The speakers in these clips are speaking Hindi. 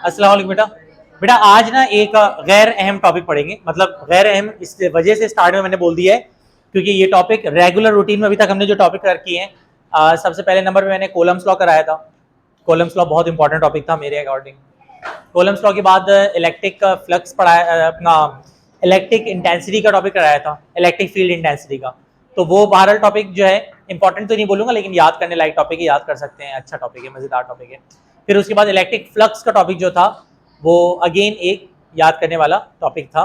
अस्सलाम वालेकुम बेटा। बेटा आज ना एक गैर अहम टॉपिक पढ़ेंगे, मतलब गैर अहम इस वजह से स्टार्ट में मैंने बोल दिया है क्योंकि ये टॉपिक रेगुलर रूटीन में अभी तक हमने जो टॉपिक कर किए हैं, सबसे पहले नंबर पे मैंने कोलम्स लॉ कराया था। कोलम्स लॉ बहुत इंपॉर्टेंट टॉपिक था मेरे अकॉर्डिंग। कोलम्स लॉ के बाद इलेक्ट्रिक फ्लक्स पढ़ाया, अपना इलेक्ट्रिक इंटेंसिटी का टॉपिक कराया था, इलेक्ट्रिक फील्ड इंटेंसिटी का। तो वो बहरहाल टॉपिक जो है इंपॉर्टेंट तो नहीं बोलूंगा, लेकिन याद करने लायक टॉपिक है, याद कर सकते हैं, अच्छा टॉपिक है, मजेदार टॉपिक है। फिर उसके बाद इलेक्ट्रिक फ्लक्स का टॉपिक जो था वो अगेन एक याद करने वाला टॉपिक था।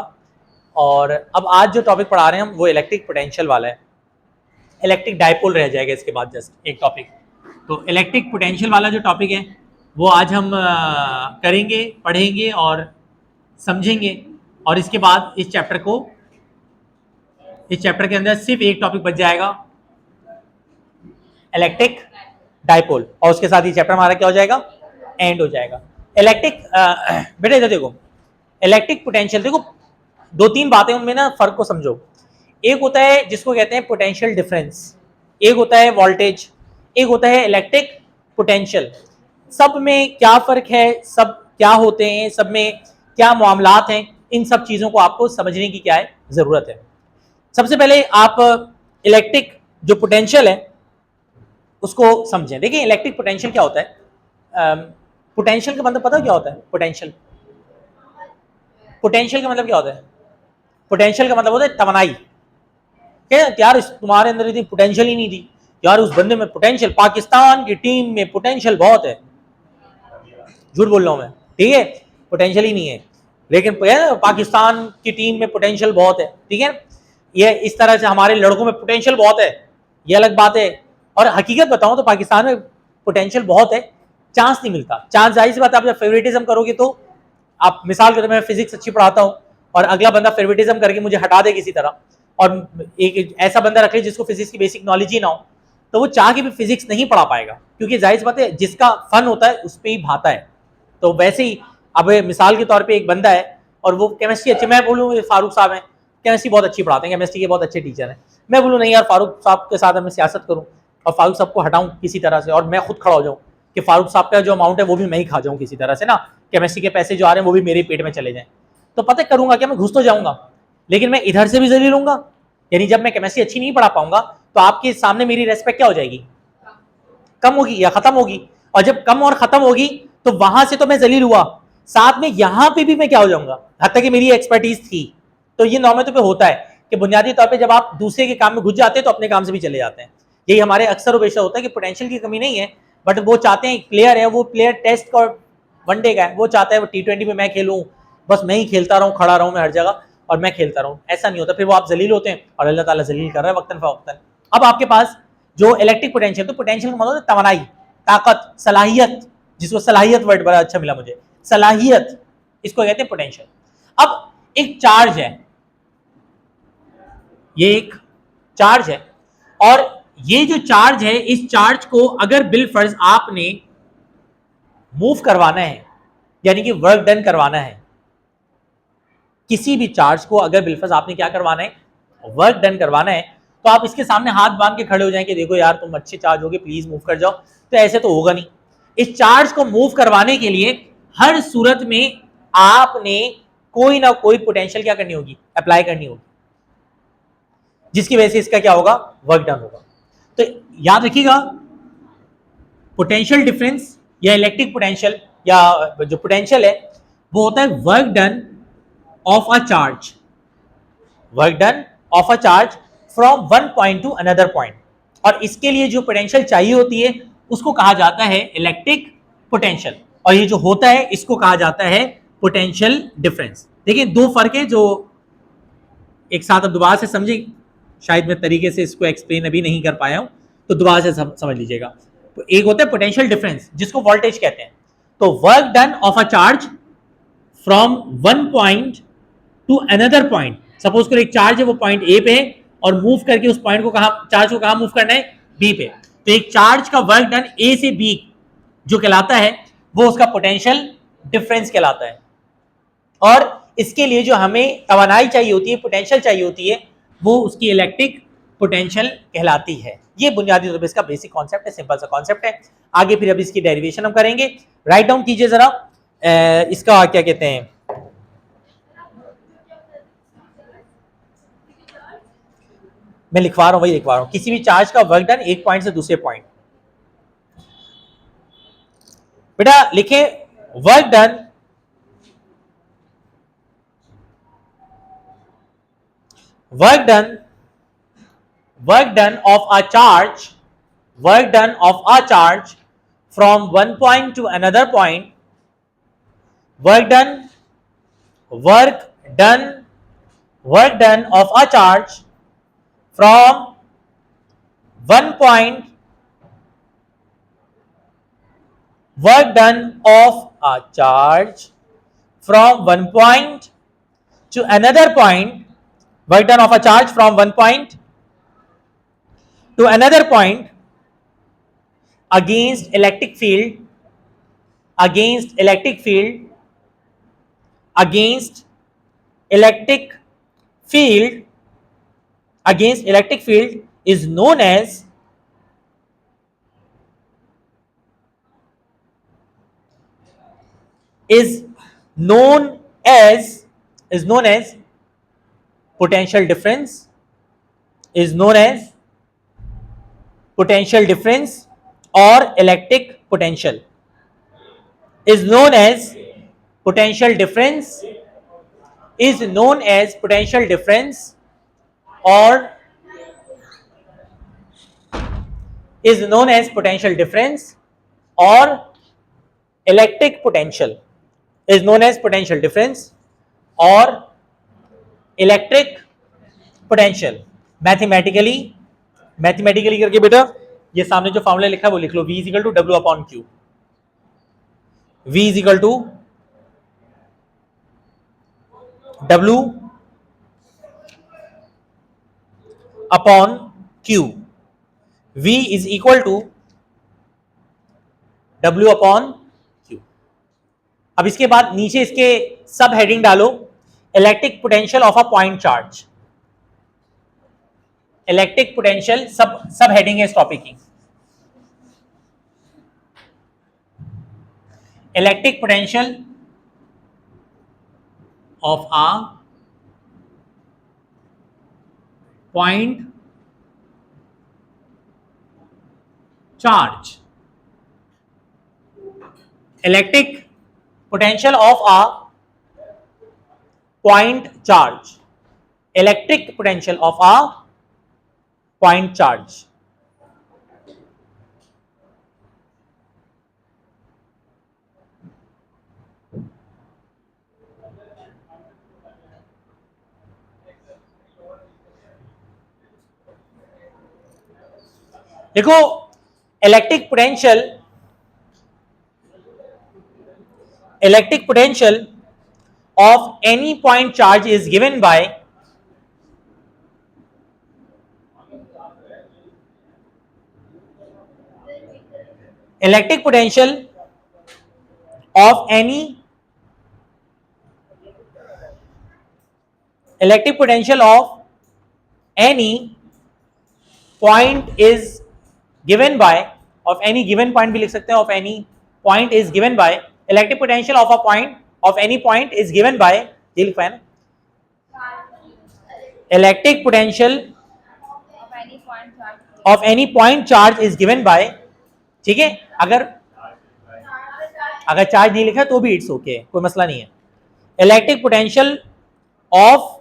और अब आज जो टॉपिक पढ़ा रहे हैं हम वो इलेक्ट्रिक पोटेंशियल वाला है। इलेक्ट्रिक डायपोल रह जाएगा इसके बाद जस्ट एक टॉपिक। तो इलेक्ट्रिक पोटेंशियल वाला जो टॉपिक है वो आज हम करेंगे, पढ़ेंगे और समझेंगे। और इसके बाद इस चैप्टर के अंदर सिर्फ एक टॉपिक बच जाएगा, इलेक्ट्रिक डायपोल, और उसके साथ ही चैप्टर हमारा क्या हो जाएगा, एंड हो जाएगा। इलेक्ट्रिक बेटा इधर देखो, इलेक्ट्रिक पोटेंशियल देखो, दो तीन बातें उनमें ना फर्क को समझो। एक होता है जिसको कहते हैं पोटेंशियल डिफरेंस, एक होता है वोल्टेज, एक होता है इलेक्ट्रिक पोटेंशियल। सब में क्या फर्क है, सब क्या होते हैं, सब में क्या मामलात हैं, इन सब चीजों को आपको समझने की क्या है जरूरत है। सबसे पहले आप इलेक्ट्रिक जो पोटेंशियल है उसको समझें। देखिए इलेक्ट्रिक पोटेंशियल क्या होता है। पोटेंशियल का मतलब पता है क्या होता है? पोटेंशियल का मतलब क्या होता है? पोटेंशियल का मतलब होता है तमन्नाई। क्या यार तुम्हारे अंदर इतनी पोटेंशियल ही नहीं थी यार, उस बंदे में पोटेंशियल, पाकिस्तान की टीम में पोटेंशियल बहुत है। झूठ बोल रहा हूं मैं, ठीक है, पोटेंशियल ही नहीं है, लेकिन पाकिस्तान की टीम में पोटेंशियल बहुत है, ठीक है। ये इस तरह से हमारे लड़कों में पोटेंशियल बहुत है, ये अलग बात है। और हकीकत बताऊं तो पाकिस्तान में पोटेंशियल बहुत है, चांस नहीं मिलता। चांस जाहिर सी बात है, आप जब फेवरेटिज्म करोगे तो आप मिसाल के तौर पर मैं फिजिक्स अच्छी पढ़ाता हूं और अगला बंदा फेवरेटिज्म करके मुझे हटा दे किसी तरह, और एक ऐसा बंदा रख ले जिसको फिजिक्स की बेसिक नॉलेज ही ना हो, तो वो चाह के भी फिजिक्स नहीं पढ़ा पाएगा, क्योंकि जाहिर सी बात है जिसका फन होता है उस पर ही भाता है। तो वैसे ही अब मिसाल के तौर पे एक बंदा है और वो केमिस्ट्री अच्छी, मैं बोलूँ फारूक साहब हैं, केमिस्ट्री बहुत अच्छी पढ़ाते हैं, केमिस्ट्री के बहुत अच्छे टीचर हैं, मैं बोलूँ नहीं यार फारूक साहब के साथ मैं सियासत करूँ और फारूक साहब को हटाऊँ किसी तरह से, और मैं खुद खड़ा हो जाऊँ कि फारूक साहब का जो अमाउंट है वो भी मैं ही खा जाऊँ किसी तरह से ना, केमिस्ट्री के पैसे जो आ रहे हैं वो भी मेरे पेट में चले जाएं, तो पता करूंगा क्या, मैं घुस तो जाऊंगा, लेकिन मैं इधर से भी जलील लूंगा। यानी जब मैं केमिस्ट्री अच्छी नहीं पढ़ा पाऊंगा तो आपके सामने मेरी रेस्पेक्ट क्या हो जाएगी, कम होगी या खत्म होगी। और जब कम और खत्म होगी तो वहां से तो मैं जलील हुआ, साथ में यहां पे भी मैं क्या हो जाऊंगा, हद तक कि मेरी एक्सपर्टीज थी। तो ये नॉर्मल तौर पे होता है कि बुनियादी तौर पे जब आप दूसरे के काम में घुस जाते हैं तो अपने काम से भी चले जाते हैं। यही हमारे अक्सर हमेशा होता है कि पोटेंशियल की कमी नहीं है, बट वो चाहते हैं प्लेयर है, वो प्लेयर टेस्ट का वनडे का है, वो चाहता है वो T20 में मैं खेलूं, बस मैं ही खेलता रहूं, खड़ा रहूं मैं हर जगह और मैं खेलता रहूं। ऐसा नहीं होता, फिर वो आप जलील होते हैं और अल्लाह ताला जलील कर रहा है वक्तन फवक्तन। अब आपके पास जो इलेक्ट्रिक पोटेंशियल, तो पोटेंशियल का मतलब तवानाई, ताकत, सलाहियत, जिसको सलाहियत वर्ड बड़ा अच्छा मिला मुझे, सलाहियत, इसको कहते हैं पोटेंशियल। अब एक चार्ज है, ये एक चार्ज है, और ये जो चार्ज है, इस चार्ज को अगर बिलफर्ज आपने मूव करवाना है, यानी कि वर्क डन करवाना है, किसी भी चार्ज को अगर बिलफर्ज आपने क्या करवाना है, वर्क डन करवाना है, तो आप इसके सामने हाथ बांध के खड़े हो जाएं कि देखो यार तुम अच्छे चार्ज हो गए, प्लीज मूव कर जाओ, तो ऐसे तो होगा नहीं। इस चार्ज को मूव करवाने के लिए हर सूरत में आपने कोई ना कोई पोटेंशियल क्या करनी होगी, अप्लाई करनी होगी, जिसकी वजह से इसका क्या होगा, वर्क डन होगा। तो याद रखिएगा, पोटेंशियल डिफरेंस या इलेक्ट्रिक पोटेंशियल या जो पोटेंशियल है वो होता है work done of a charge, work done of a charge from one point two another point. और इसके लिए जो पोटेंशियल चाहिए होती है उसको कहा जाता है इलेक्ट्रिक पोटेंशियल, और ये जो होता है इसको कहा जाता है पोटेंशियल डिफरेंस। देखिए दो फर्क है जो एक साथ, अब दोबारा से समझे, शायद मैं तरीके से इसको एक्सप्लेन अभी नहीं कर पाया हूं, तो दोबारा से समझ लीजिएगा। तो एक होता है पोटेंशियल डिफरेंस जिसको वोल्टेज कहते हैं, तो work done of a charge from one point two another point. Suppose करो एक चार्ज है, वो पॉइंट ए पे है और मूव करके उस पॉइंट को कहां, चार्ज को कहां मूव करना है, बी पे। तो एक चार्ज का वर्क डन ए से बी जो कहलाता है वो उसका पोटेंशियल डिफरेंस कहलाता है। और इसके लिए जो हमें तवानाई चाहिए होती है, पोटेंशियल चाहिए होती है, वो उसकी इलेक्ट्रिक पोटेंशियल कहलाती है। ये बुनियादी तौर पर इसका बेसिक कॉन्सेप्ट है, सिंपल सा कॉन्सेप्ट है। आगे फिर अब इसकी डेरिवेशन हम करेंगे। राइट डाउन कीजिए जरा इसका क्या कहते हैं, मैं लिखवा रहा हूं, वही लिखवा रहा हूं। किसी भी चार्ज का वर्क डन एक पॉइंट से दूसरे पॉइंट, बेटा लिखे work done, work done of a charge, work done of a charge from one point to another point, work done of a charge from one point, work done of a charge from one point to another point, work done of a charge from one point to another point against electric field, against electric field, against electric field, against electric field is known as potential difference, is known as potential difference or electric potential, is known as potential difference, is known as potential difference or is known as potential difference or electric potential, is known as potential difference or electric potential. Mathematically करके बेटा ये सामने जो फॉर्मूला लिखा है वो लिख लो, V is equal to W upon Q, V is equal to W upon Q, V is equal to W upon Q। अब इसके बाद नीचे इसके सब हेडिंग डालो, electric potential of a point charge, electric potential sub heading है इस टॉपिक की, electric potential of a point charge, electric potential of a point charge, electric potential of a point charge। देखो electric potential of any point charge is given by electric potential of any point is given by, of any given point भी लिख सकते हैं, of any point is given by, electric potential of a point of any point is given by, ये लिखा है ना, electric potential of any point charge is given by, ठीक है। अगर चार्ज नहीं लिखा तो भी इट्स ओके, कोई मसला नहीं है। Electric potential of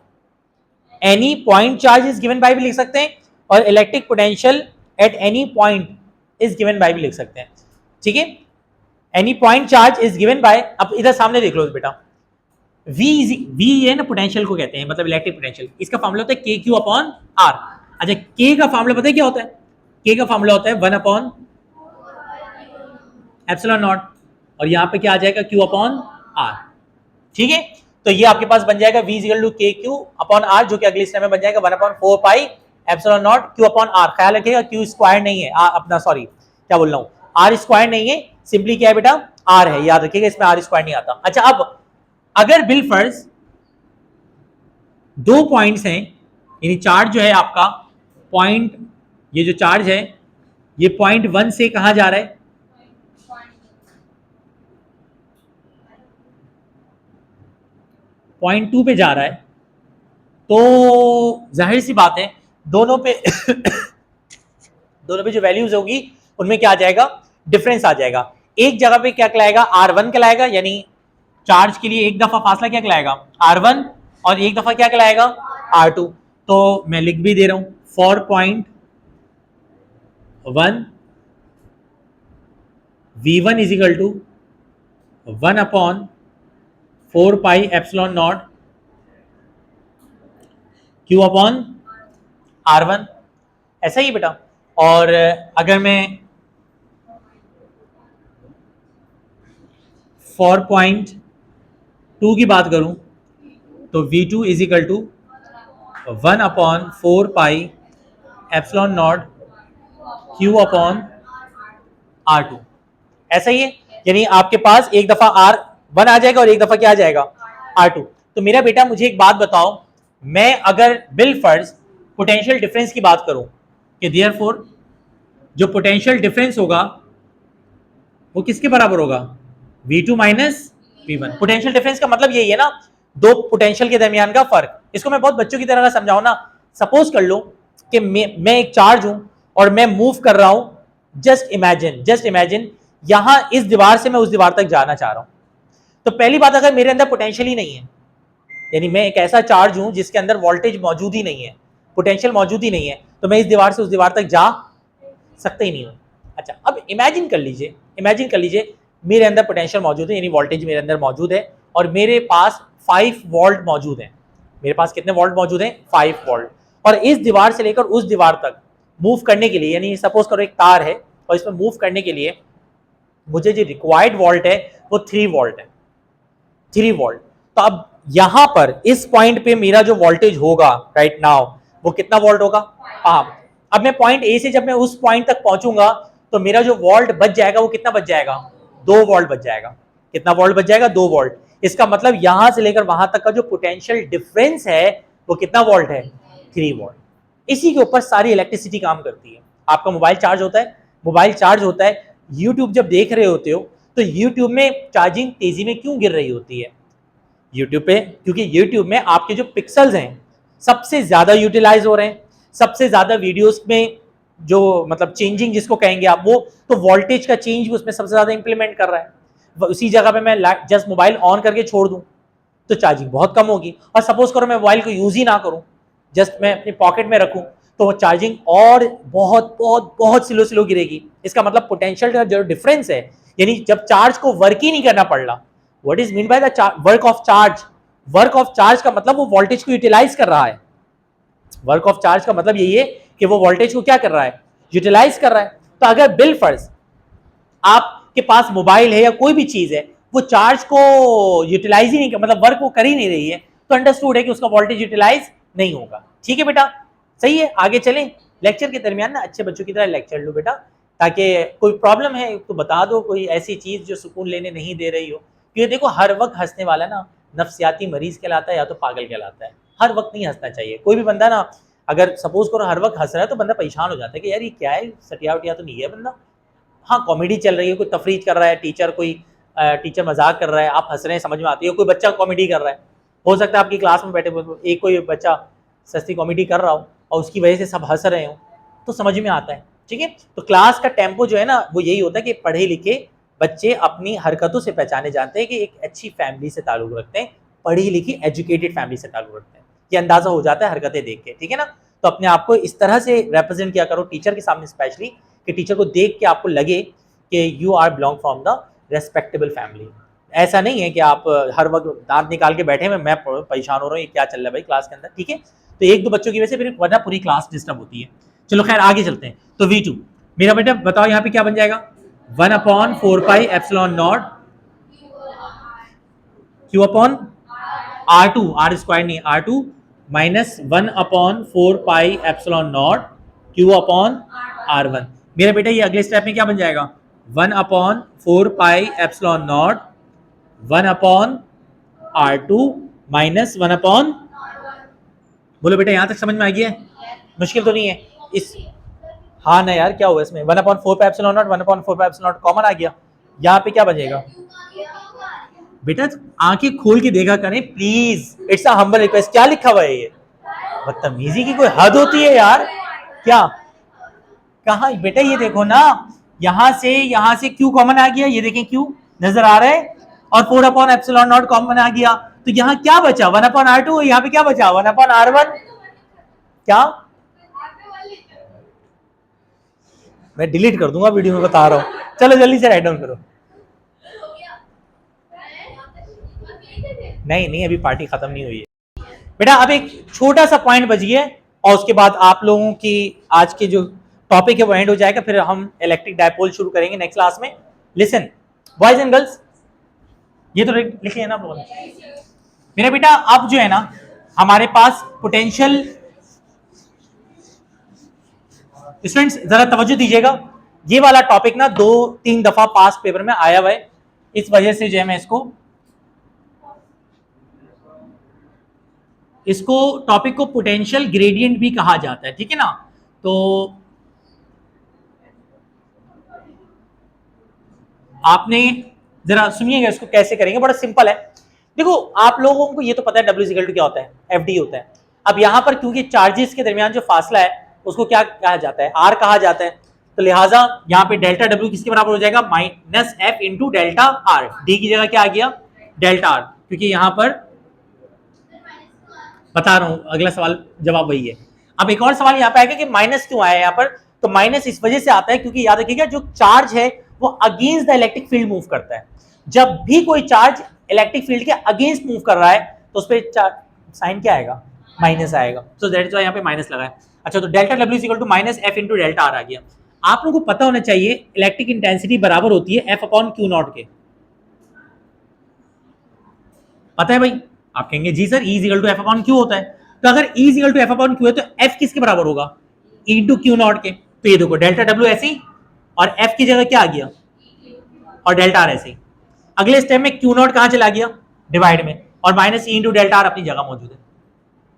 any point charge is given by भी लिख सकते हैं, और electric potential at any point is given by भी लिख सकते हैं, ठीक है। Any point charge is given by, अब इधर सामने देख लो बेटा, V है ना पोटेंशियल को कहते हैं, मतलब इलेक्ट्रिक पोटेंशियल, इसका फॉर्मूला होता है KQ अपॉन R। अच्छा K का फॉर्मूला पता है क्या होता है? K का फॉर्मूला होता है 1 अपॉन एप्सिलॉन नॉट, और यहाँ पे क्या आ जाएगा Q अपॉन R, ठीक है। तो ये आपके पास बन जाएगा V equal to KQ upon R, जो कि अगली स्टेप में बन जाएगा 1 upon 4 pi epsilon naught Q upon R। ख्याल रखिएगा Q स्क्वायर नहीं है, अपना सॉरी क्या बोल रहा हूँ, R स्क्वायर नहीं है, सिंपली क्या है बेटा R है, याद रखिएगा इसमें R स्क्वायर नहीं आता। अच्छा अब अगर बिलफर्ज दो पॉइंट्स हैं, यानी चार्ज जो है आपका पॉइंट, ये जो चार्ज है ये पॉइंट 1 से कहाँ जा रहा है, पॉइंट 2 पे जा रहा है। तो जाहिर सी बात है दोनों पे दोनों पे जो वैल्यूज होगी उनमें क्या आ जाएगा, डिफरेंस आ जाएगा। एक जगह पे क्या कहलाएगा, R1 कहलाएगा, यानी चार्ज के लिए एक दफा फासला क्या कहलाएगा, R1, और एक दफा क्या कहलाएगा, R2। तो मैं लिख भी दे रहा हूं, for point 1 V1 is equal to 1 upon 4 pi epsilon naught Q upon R1। ऐसा ही बेटा। और अगर मैं फॉर पॉइंट 2 की बात करूं तो V2 is equal to 1 upon 4 pi epsilon naught Q upon R2। ऐसा ही है, यानी आपके पास एक दफा R1 आ जाएगा और एक दफा क्या आ जाएगा, R2। तो मेरा बेटा मुझे एक बात बताओ, मैं अगर बिल फर्ज पोटेंशियल डिफरेंस की बात करूं कि देयरफॉर जो पोटेंशियल डिफरेंस होगा वो किसके बराबर होगा, V2 minus V1। Potential difference का मतलब यही है ना, दो पोटेंशियल के दरमियान का फर्क। इसको मैं बहुत बच्चों की तरह समझाऊं ना, सपोज कर लो कि मैं एक चार्ज हूं और मैं मूव कर रहा हूं, जस्ट इमेजिन यहां इस दीवार से मैं उस दीवार तक जाना चाह रहा हूं। तो पहली बात, अगर मेरे अंदर पोटेंशियल ही नहीं है, यानी मैं एक ऐसा चार्ज हूं जिसके अंदर वोल्टेज मौजूद ही नहीं है, पोटेंशियल मौजूद ही नहीं है, तो मैं इस दीवार से उस दीवार तक जा सकता ही नहीं हूं। अच्छा, अब इमेजिन कर लीजिए मेरे अंदर पोटेंशियल मौजूद है, यानी वोल्टेज मेरे अंदर मौजूद है, और मेरे पास 5 वोल्ट मौजूद है। मेरे पास कितने वोल्ट मौजूद हैं, 5 वोल्ट। और इस दीवार से लेकर उस दीवार तक मूव करने के लिए, यानी सपोज करो एक तार है और इसमें मूव करने के लिए मुझे जो रिक्वायर्ड वोल्ट है वो 3 वोल्ट है, 3 वोल्ट। तो अब यहां पर इस पॉइंट पे मेरा जो वोल्टेज होगा राइट नाउ वो कितना वोल्ट होगा, हाँ। अब मैं पॉइंट ए से जब मैं उस पॉइंट तक पहुंचूंगा तो मेरा जो वोल्ट बच जाएगा वो कितना बच जाएगा, 2 वोल्ट बच जाएगा। कितना वोल्ट बच जाएगा, 2 वोल्ट। इसका मतलब यहां से लेकर वहां तक का जो पोटेंशियल डिफरेंस है वो कितना वोल्ट है, 3 वोल्ट। इसी के ऊपर सारी इलेक्ट्रिसिटी काम करती है। आपका मोबाइल चार्ज होता है, यूट्यूब जब देख रहे होते हो तो यूट्यूब में चार्जिंग तेजी में क्यों गिर रही होती है यूट्यूब पे, क्योंकि यूट्यूब में आपके जो पिक्सल्स हैं सबसे ज्यादा यूटिलाइज हो रहे हैं, सबसे ज्यादा वीडियोस में जो मतलब चेंजिंग जिसको कहेंगे आप, वो तो वोल्टेज का चेंज भी उसमें सबसे ज्यादा इंप्लीमेंट कर रहा है। उसी जगह पे मैं जस्ट मोबाइल ऑन करके छोड़ दूं तो चार्जिंग बहुत कम होगी। और सपोज करो मैं मोबाइल को यूज ही ना करूं, जस्ट मैं अपनी पॉकेट में रखूं, तो चार्जिंग और बहुत बहुत बहुत स्लो गिरेगी। इसका मतलब पोटेंशियल का जो डिफरेंस है, यानी जब चार्ज को वर्क ही नहीं करना पड़ रहा, what is mean by the work of charge, work of charge का मतलब वो वोल्टेज को यूटिलाइज कर रहा है। वर्क ऑफ चार्ज का मतलब यही है कि वो वोल्टेज को क्या कर रहा है, यूटिलाइज कर रहा है। तो अगर बिल फर्ज आपके पास मोबाइल है या कोई भी चीज है वो चार्ज को यूटिलाइज ही नहीं कर, मतलब वर्क वो कर ही नहीं रही है, तो अंडरस्टूड है कि उसका वोल्टेज यूटिलाइज नहीं होगा। ठीक है बेटा, सही है। आगे चलें, लेक्चर के दरमियान ना अच्छे बच्चों की तरह लेक्चर लो बेटा, ताकि कोई प्रॉब्लम है तो बता दो, कोई ऐसी चीज जो सुकून लेने नहीं दे रही हो। क्योंकि देखो हर वक्त हंसने वाला ना नफ्सियाती मरीज कहलाता है या तो पागल कहलाता है। हर वक्त नहीं हंसना चाहिए। कोई भी बंदा ना अगर सपोज करो हर वक्त हंस रहा है तो बंदा परेशान हो जाता है कि यार ये क्या है, सटिया उटिया तो नहीं है बंदा। हाँ, कॉमेडी चल रही है, कोई तफरीज कर रहा है, टीचर मजाक कर रहा है, आप हंस रहे हैं, समझ में आती है। कोई बच्चा कॉमेडी कर रहा है, हो सकता है आपकी क्लास में बैठे एक कोई बच्चा सस्ती कॉमेडी कर रहा हो और उसकी वजह से सब हंस रहे हो, तो समझ में आता है। ठीक है, तो क्लास का टेम्पो जो है ना वो यही होता है कि पढ़े लिखे बच्चे अपनी हरकतों से पहचाने जाते हैं कि एक अच्छी फैमिली से ताल्लुक रखते हैं, पढ़ी लिखी एजुकेटेड फैमिली से ताल्लुक रखते हैं, ये अंदाजा हो जाता है हरकतें देख के। ठीक है ना, तो अपने आप को इस तरह से रिप्रेजेंट किया करो टीचर के सामने, स्पेशली कि टीचर को देख के आपको लगे कि you are belong from the respectable family. ऐसा नहीं है कि आप हर वक्त दांत निकाल के बैठे हैं, मैं परेशान हो रहा हूँ ये क्या चल रहा है भाई क्लास के अंदर। ठीक है, तो एक दो बच्चों की वजह से फिर वरना पूरी क्लास डिस्टर्ब होती है। चलो खैर आगे चलते हैं। तो V2 मेरा बेटा बताओ यहाँ पे क्या बन जाएगा, 1 upon 4 pi epsilon naught Q upon R2, R square नहीं R2 minus 1 upon 4 pi epsilon naught Q upon R1। मेरा बेटा ये अगले स्टेप में क्या बन जाएगा, 1 upon 4 pi epsilon not 1 upon R2 minus 1 upon, बोलो बेटा यहां तक समझ में आ गया है, मुश्किल तो नहीं है। इस हाँ ना यार, क्या हुआ इसमें, 1/4 पे एप्सिलॉन नॉट, 1/4 पे एप्सिलॉन नॉट कॉमन आ गया, यहाँ पे क्या बचेगा बेटा? आंखें खोल के देखा करें please, it's a humble request. क्या लिखा हुआ है ये? बदतमीजी की कोई हद होती है यार। क्या कहा बेटा? ये देखो ना, यहां से क्यू कॉमन आ गया, ये देखें क्यू नजर आ रहा है, और 4/एप्सिलॉन नॉट कॉमन आ गया, तो यहाँ क्या बचा? 1/R2, यहाँ पे क्या बचा? 1/R1। क्या? मैं डिलीट कर दूंगा वीडियो में, बता रहा हूँ। चलो जल्दी से राइट डाउन करो। नहीं नहीं, अभी पार्टी खत्म नहीं हुई है बेटा, अब एक छोटा सा पॉइंट बच गया, और उसके बाद आप लोगों की आज के जो टॉपिक है वो एंड हो जाएगा, फिर हम इलेक्ट्रिक डायपोल शुरू करेंगे नेक्स्ट क्लास में। लिसन बॉयज एंड गर्ल्स, ये तो लिखे है ना आप लोगों ने? मेरा बेटा अब जो है ना, हमारे पास पोटेंशियल, स्टूडेंट्स जरा तवज्जो दीजिएगा, ये वाला टॉपिक ना 2-3 दफा पास पेपर में आया हुआ है, इस वजह से जो है मैं इसको टॉपिक को पोटेंशियल ग्रेडियंट भी कहा जाता है, ठीक है ना? तो आपने जरा सुनिएगा इसको कैसे करेंगे, बड़ा सिंपल है। देखो आप लोगों को ये तो पता है W क्या होता है, FD होता है। अब यहाँ पर क्योंकि चार्जेस के दरमियान जो फासला है उसको क्या कहा जाता है? R कहा जाता है, तो लिहाजा यहाँ पे डेल्टा W किसके बराबर हो जाएगा? -F into delta R। D की जगह क्या आ गया? डेल्टा R, क्योंकि यहाँ पर बता रहा हूं, अगला सवाल जवाब वही है। अब एक और सवाल यहाँ पे आएगा कि माइनस क्यों आया यहाँ पर? तो माइनस इस वजह से आता है क्योंकि याद रखिएगा जो चार्ज है वो against the electric field move करता है। जब भी कोई चार्ज इलेक्ट्रिक फील्ड के अगेंस्ट मूव कर रहा है तो उस पर साइन क्या आएगा? माइनस आएगा। सो दैट वाई यहाँ पे माइनस लगा है। अच्छा, तो delta W equal to -F into delta R आ गया। आप लोगों को पता होना चाहिए इलेक्ट्रिक इंटेंसिटी बराबर होती है F/Q0 के। पता है भाई? आप कहेंगे जी sir E equal to F/Q होता है, तो अगर E इक्वल टू F/Q है तो F किसके बराबर होगा? E इंटू Q0 के। तो ये देखो डेल्टा W ऐसे ही, और F की जगह क्या आ गया? और डेल्टा R ऐसे ही। अगले स्टेप में Q0 कहां चला गया? डिवाइड में, और -E इंटू डेल्टा R अपनी जगह मौजूद है।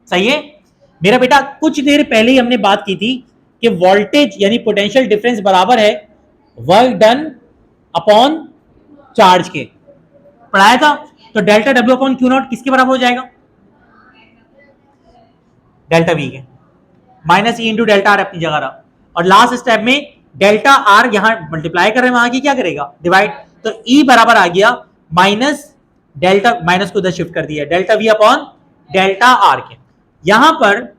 सही है मेरा बेटा? कुछ देर पहले ही हमने बात की थी कि वोल्टेज यानी पोटेंशियल डिफरेंस बराबर है वर्क डन अपॉन चार्ज के, पढ़ाया था। तो डेल्टा W/Q0 किसके बराबर हो जाएगा? डेल्टा V के, -E इंटू डेल्टा R अपनी जगह रहा, और लास्ट स्टेप में डेल्टा R यहां मल्टीप्लाई कर रहे हैं, वहां की क्या करेगा? डिवाइड। तो E बराबर आ गया माइनस डेल्टा, माइनस को उधर शिफ्ट कर दिया, delta V upon delta R के। यहां पर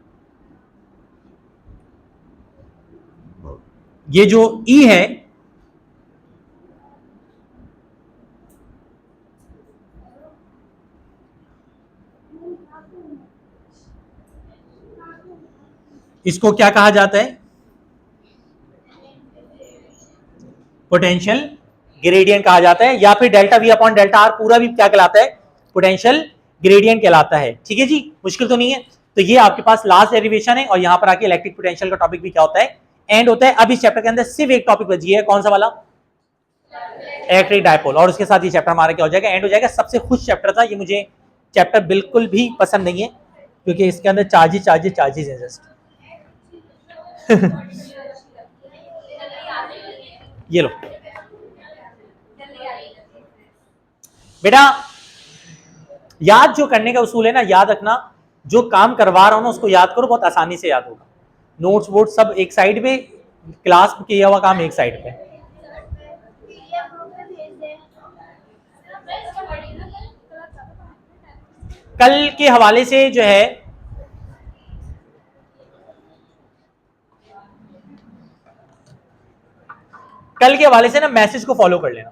ये जो E है इसको क्या कहा जाता है? पोटेंशियल ग्रेडियंट कहा जाता है, या फिर delta V upon delta R पूरा भी क्या कहलाता है? पोटेंशियल ग्रेडियंट कहलाता है। ठीक है जी, मुश्किल तो नहीं है। तो ये आपके पास लास्ट डेरिवेशन है, और यहां पर आके इलेक्ट्रिक पोटेंशियल का टॉपिक भी क्या होता है? एंड होता है। अब इस चैप्टर के अंदर सिर्फ एक टॉपिक बच गया है, कौन सा वाला? इलेक्ट्रिक डायपोल, और उसके साथ ये चैप्टर हमारा क्या हो जाएगा? एंड हो जाएगा। सबसे खुश चैप्टर था ये, मुझे चैप्टर बिल्कुल भी पसंद नहीं है क्योंकि इसके अंदर चार्जेस है जस्ट। ये लो बेटा, याद जो करने का उसूल है ना, याद रखना, जो काम करवा रहा हूं ना उसको याद करो, बहुत आसानी से याद होगा। नोट्स बोर्ड सब एक साइड पे, क्लास में किया हुआ काम एक साइड पे। कल के हवाले से जो है, कल के हवाले से ना मैसेज को फॉलो कर लेना।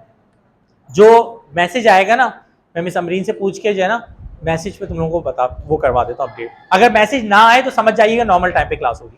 जो मैसेज आएगा ना, मैं मिस अमरीन से पूछ के जो है ना मैसेज पे तुम लोगों को बता वो करवा देता हूं अपडेट। अगर मैसेज ना आए तो समझ जाइएगा नॉर्मल टाइम पे क्लास होगी।